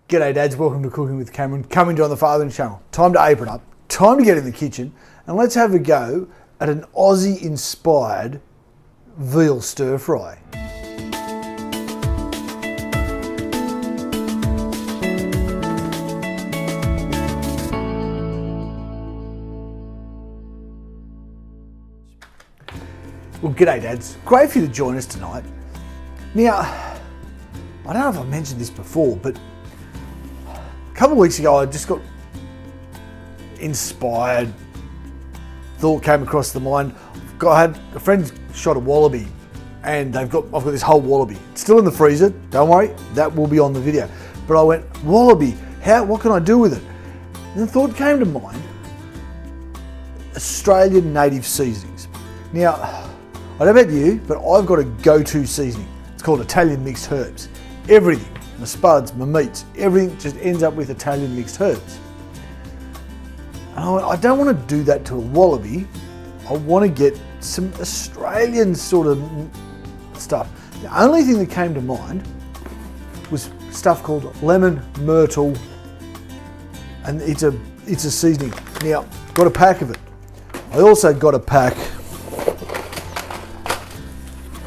G'day dads, welcome to Cooking with Cameron, coming to on the Fathering Channel. Time to apron up, time to get in the kitchen, and let's have a go at an Aussie inspired veal stir fry. Well, g'day dads, great for you to join us tonight. Now, I don't know if I mentioned this before, but a couple of weeks ago I just got inspired, thought came across the mind. I had a friend shot a wallaby and I've got this whole wallaby. It's still in the freezer, don't worry, that will be on the video. But I went, wallaby, what can I do with it? And the thought came to mind, Australian native seasonings. Now, I don't know about you, but I've got a go-to seasoning. It's called Italian mixed herbs. Everything, my spuds, my meats, everything just ends up with Italian mixed herbs. And I don't want to do that to a wallaby. I want to get some Australian sort of stuff. The only thing that came to mind was stuff called lemon myrtle, and it's a seasoning. Now, got a pack of it. I also got a pack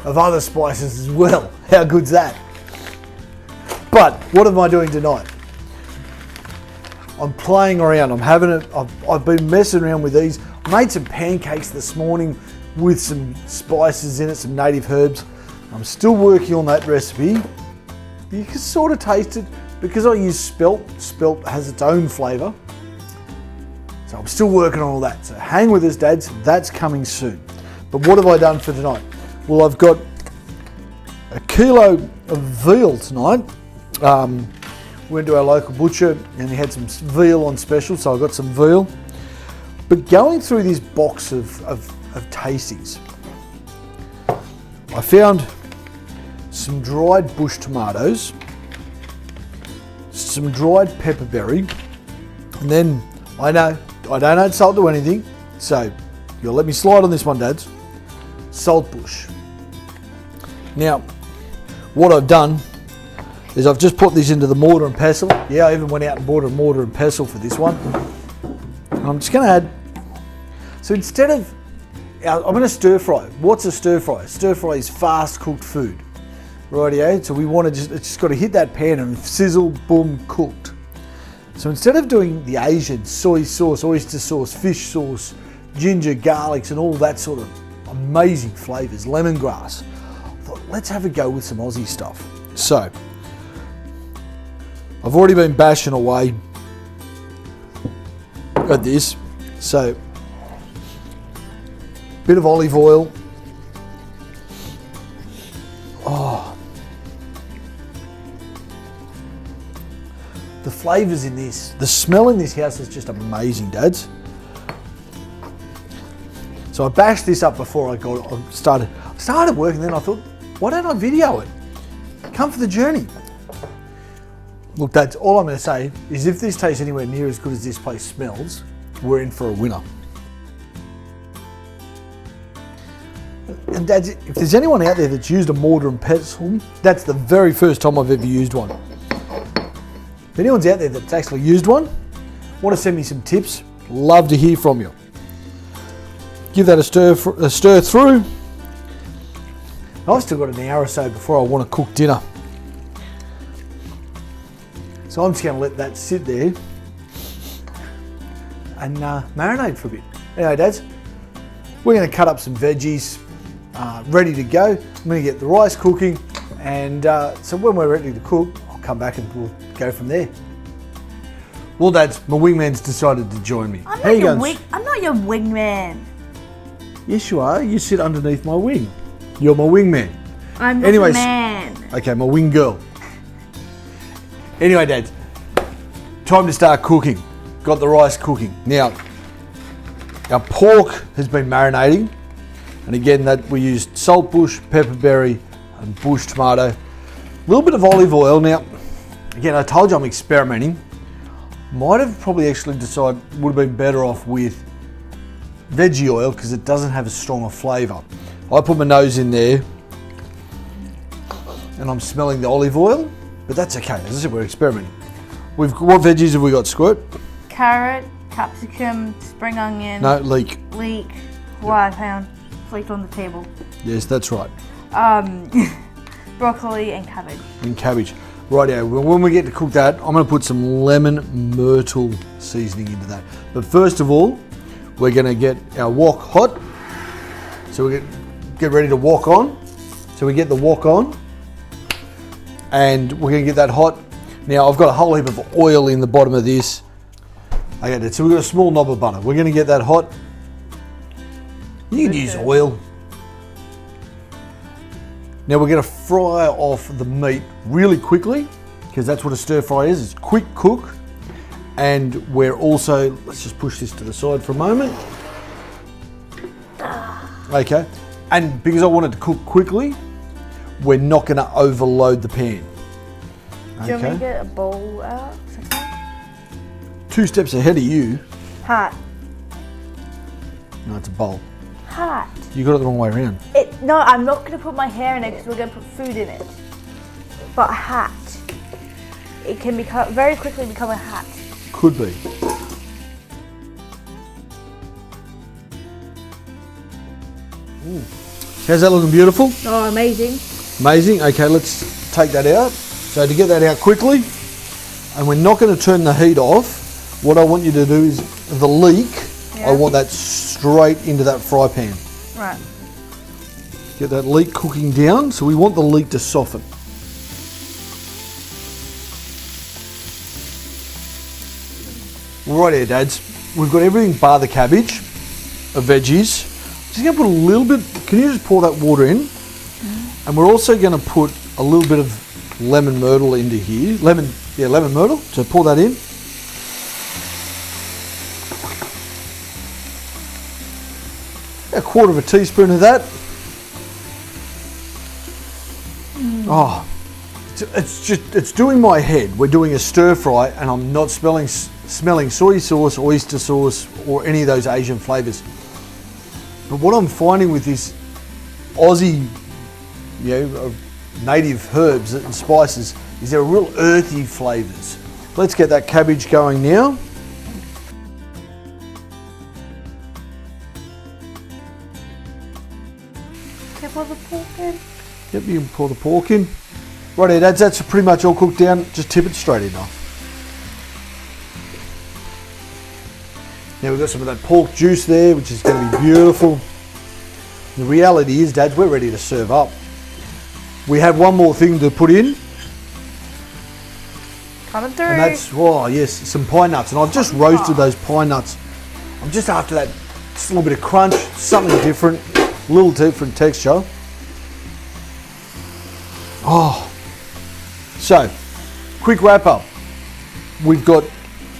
of other spices as well. How good's that? But what am I doing tonight? I'm playing around. I've been messing around with these. I made some pancakes this morning with some spices in it, some native herbs. I'm still working on that recipe. You can sort of taste it because I use spelt. Spelt has its own flavour. So I'm still working on all that. So hang with us, dads. That's coming soon. But what have I done for tonight? Well, I've got a kilo of veal tonight. Went to our local butcher and he had some veal on special, so I got some veal. But going through this box of tastings, I found some dried bush tomatoes, some dried pepperberry, and then I don't add salt to anything, so you'll let me slide on this one, dads. Saltbush. Now, what I've done is I've just put this into the mortar and pestle. Yeah, I even went out and bought a mortar and pestle for this one. And I'm just going to add, so instead of, I'm going to stir fry. What's a stir fry? Stir fry is fast cooked food. Rightio, so we want to it's just got to hit that pan and sizzle, boom, cooked. So instead of doing the Asian soy sauce, oyster sauce, fish sauce, ginger, garlics and all that sort of amazing flavours, lemongrass, I thought let's have a go with some Aussie stuff. So, I've already been bashing away at this, so bit of olive oil. Oh, the flavours in this, the smell in this house is just amazing, dads. So I bashed this up before I started working, then I thought, why don't I video it? Come for the journey. Look, that's all I'm going to say is if this tastes anywhere near as good as this place smells, we're in for a winner. And dads, if there's anyone out there that's used a mortar and pestle, that's the very first time I've ever used one. If anyone's out there that's actually used one, want to send me some tips, love to hear from you. Give that a stir through. I've still got an hour or so before I want to cook dinner. So I'm just going to let that sit there and marinate for a bit. Anyway, dads, we're going to cut up some veggies, ready to go. I'm going to get the rice cooking, and so when we're ready to cook, I'll come back and we'll go from there. Well, dads, my wingman's decided to join me. I'm not your wingman. Yes, you are. You sit underneath my wing. You're my wingman. I'm the man. Okay, my wing girl. Anyway, dads, time to start cooking. Got the rice cooking. Now, our pork has been marinating. And again, that we used saltbush, pepperberry, and bush tomato. A little bit of olive oil. Now, again, I told you I'm experimenting. Might have probably actually decided would have been better off with veggie oil because it doesn't have a stronger flavour. I put my nose in there and I'm smelling the olive oil, but that's okay. As I said, we're experimenting. What veggies have we got, Squirt? Carrot, capsicum, spring onion. No, leek. Leek. Why I found flaked on the table. Yes, that's right. Broccoli and cabbage. And cabbage. Rightio, when we get to cook that, I'm going to put some lemon myrtle seasoning into that. But first of all, we're going to get our wok hot. So we get ready to wok on. So we get the wok on, and we're going to get that hot. Now I've got a whole heap of oil in the bottom of this. Okay, so we've got a small knob of butter. We're going to get that hot. You can use oil. Now we're going to fry off the meat really quickly, because that's what a stir fry is. It's quick cook. And we're also, let's just push this to the side for a moment. Okay, and because I want it to cook quickly, we're not going to overload the pan. Do you want me to get a bowl out? 2 steps ahead of you. Hot. No, it's a bowl. Hot. You got it the wrong way around. No, I'm not going to put my hair in it because we're going to put food in it. But hot. It can very quickly become a hat. Could be. How's that looking? Beautiful? Oh, amazing. Amazing. Okay, let's take that out. So to get that out quickly, and we're not going to turn the heat off, what I want you to do is the leek, I want that straight into that fry pan. Right. Get that leek cooking down, so we want the leek to soften. Right here, Dads. We've got everything bar the cabbage, veggies. Just going to put a little bit, can you just pour that water in? And we're also going to put a little bit of lemon myrtle into here. Lemon myrtle. So pour that in. A 1/4 teaspoon of that. Oh, it's doing my head. We're doing a stir fry and I'm not smelling soy sauce, oyster sauce, or any of those Asian flavors. But what I'm finding with this Aussie, native herbs and spices is there are real earthy flavors. Let's get that cabbage going now. Can I pour the pork in? Yep, you can pour the pork in. Right here, that's pretty much all cooked down. Just tip it straight in off. Now we've got some of that pork juice there, which is going to be beautiful. The reality is, Dads, we're ready to serve up. We have one more thing to put in. Coming through. And that's, oh yes, some pine nuts. And I've just roasted those pine nuts. I'm just after that, just a little bit of crunch, something different, a little different texture. Oh, so quick wrap up. We've got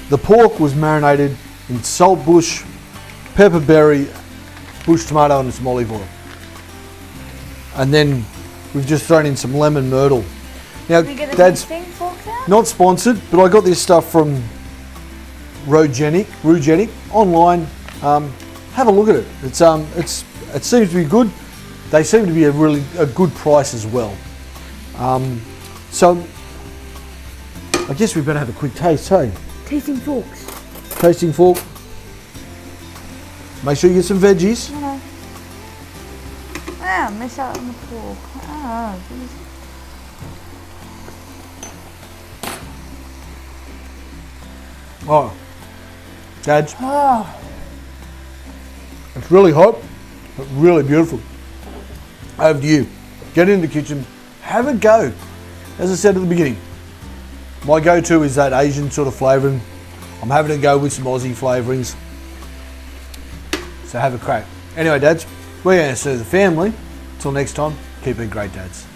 the pork was marinated in salt bush, pepperberry, bush tomato and some olive oil. And then we've just thrown in some lemon myrtle. Now, Dad's not sponsored, but I got this stuff from Rugenic online. Have a look at it. It seems to be good. They seem to be a good price as well. So I guess we better have a quick taste, hey? Tasting forks. Tasting fork. Make sure you get some veggies. No. Ah, miss out on the pork. Ah, geez. Oh, Dads, Oh, it's really hot, but really beautiful. Over to you. Get in the kitchen, have a go. As I said at the beginning, my go-to is that Asian sort of flavouring. I'm having to go with some Aussie flavourings. So have a crack. Anyway, Dads, we're going to serve the family. Until next time, keep it great, Dads.